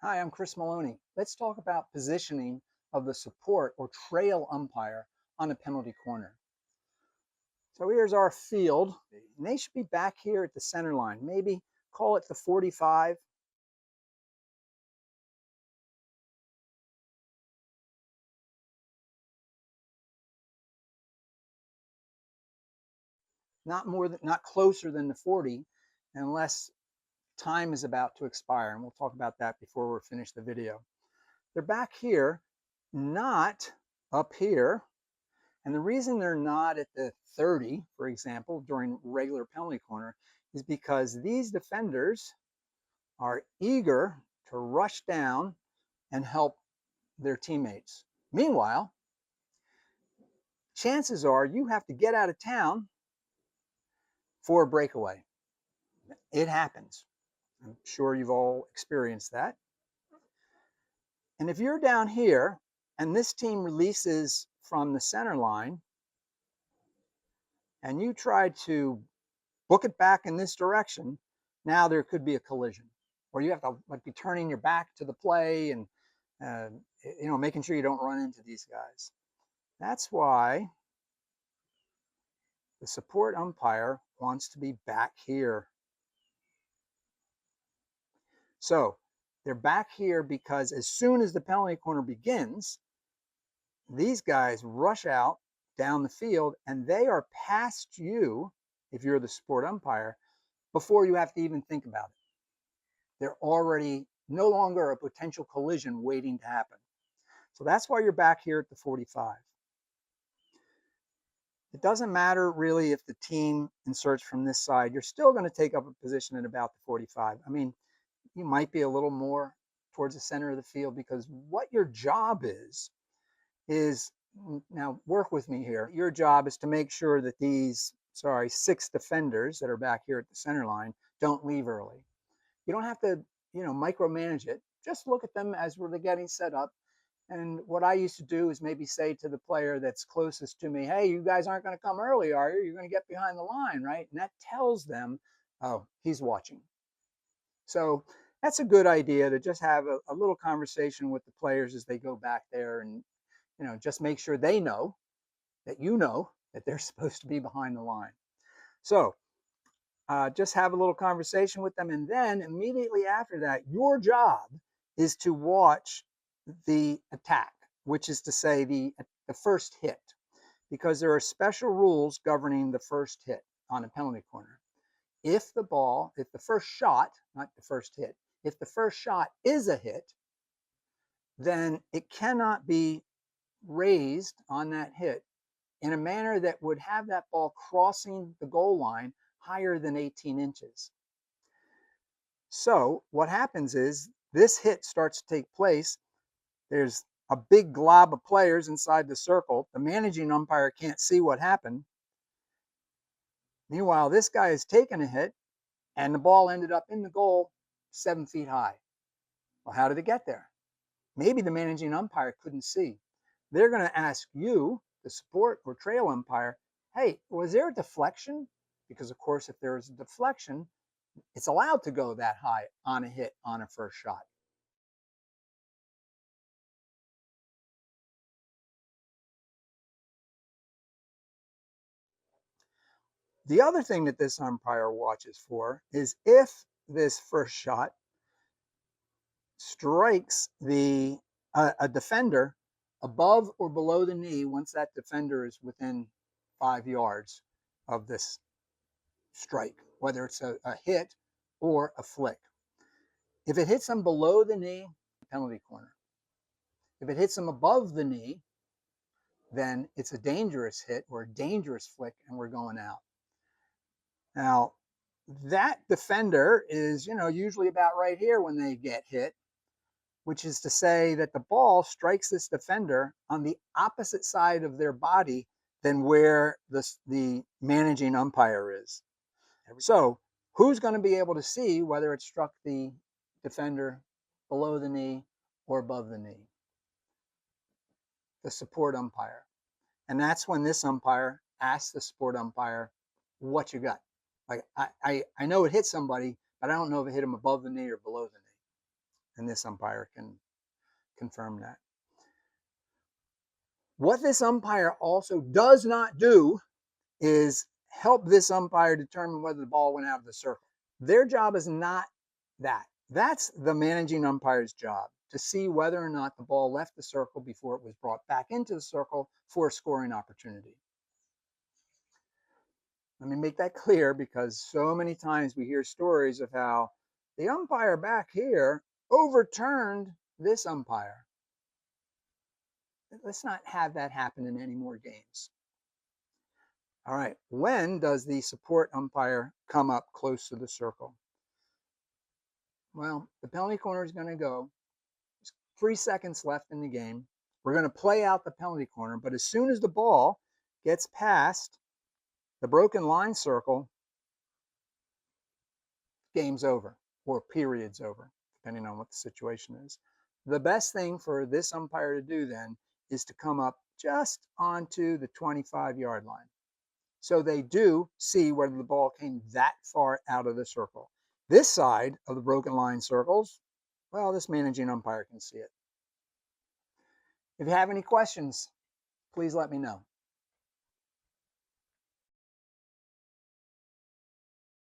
Hi, I'm Cris Maloney. Let's talk about positioning of the support or trail umpire on a penalty corner. So here's our field, and they should be back here at the center line. Maybe call it the 45. Not closer than the 40, unless time is about to expire. And we'll talk about that before we're finished the video. They're back here, not up here. And the reason they're not at the 30, for example, during regular penalty corner is because these defenders are eager to rush down and help their teammates. Meanwhile, chances are you have to get out of town for a breakaway. It happens. I'm sure you've all experienced that. And if you're down here and this team releases from the center line and you try to book it back in this direction, now there could be a collision, or you have to be turning your back to the play and making sure you don't run into these guys. That's why the support umpire wants to be back here. So they're back here because as soon as the penalty corner begins, these guys rush out down the field and they are past you, if you're the support umpire, before you have to even think about it. They're already no longer a potential collision waiting to happen. So that's why you're back here at the 45. It doesn't matter really if the team inserts from this side. You're still going to take up a position at about the 45. I mean, you might be a little more towards the center of the field because what your job is, now work with me here. Your job is to make sure that these, 6 defenders that are back here at the center line don't leave early. You don't have to, micromanage it. Just look at them as they're getting set up. And what I used to do is maybe say to the player that's closest to me, hey, you guys aren't going to come early, are you? You're going to get behind the line, right? And that tells them, oh, he's watching. So that's a good idea to just have a little conversation with the players as they go back there and, just make sure they know that they're supposed to be behind the line. So just have a little conversation with them. And then immediately after that, your job is to watch the attack, which is to say the first hit, because there are special rules governing the first hit on a penalty corner. If the first shot, not the first hit, if the first shot is a hit, then it cannot be raised on that hit in a manner that would have that ball crossing the goal line higher than 18 inches. So what happens is this hit starts to take place. There's a big glob of players inside the circle. The managing umpire can't see what happened. Meanwhile, this guy has taken a hit and the ball ended up in the goal 7 feet high. Well, how did it get there? Maybe the managing umpire couldn't see. They're going to ask you, the support or trail umpire, hey, was there a deflection? Because, of course, if there is a deflection, it's allowed to go that high on a hit on a first shot. The other thing that this umpire watches for is if this first shot strikes a defender above or below the knee once that defender is within 5 yards of this strike, whether it's a hit or a flick. If it hits them below the knee, penalty corner. If it hits them above the knee, then it's a dangerous hit or a dangerous flick and we're going out. Now, that defender is, usually about right here when they get hit, which is to say that the ball strikes this defender on the opposite side of their body than where the managing umpire is. So who's going to be able to see whether it struck the defender below the knee or above the knee? The support umpire. And that's when this umpire asks the support umpire, what you got? Like, I know it hit somebody, but I don't know if it hit him above the knee or below the knee. and this umpire can confirm that. What this umpire also does not do is help this umpire determine whether the ball went out of the circle. Their job is not that. That's the managing umpire's job, to see whether or not the ball left the circle before it was brought back into the circle for a scoring opportunity. Let me make that clear, because so many times we hear stories of how the umpire back here overturned this umpire. Let's not have that happen in any more games. All right, when does the support umpire come up close to the circle? Well, the penalty corner is going to go. There's 3 seconds left in the game. We're going to play out the penalty corner, but as soon as the ball gets past the broken line circle, game's over, or period's over, depending on what the situation is. The best thing for this umpire to do then is to come up just onto the 25-yard line. So they do see whether the ball came that far out of the circle. This side of the broken line circles, well, this managing umpire can see it. If you have any questions, please let me know.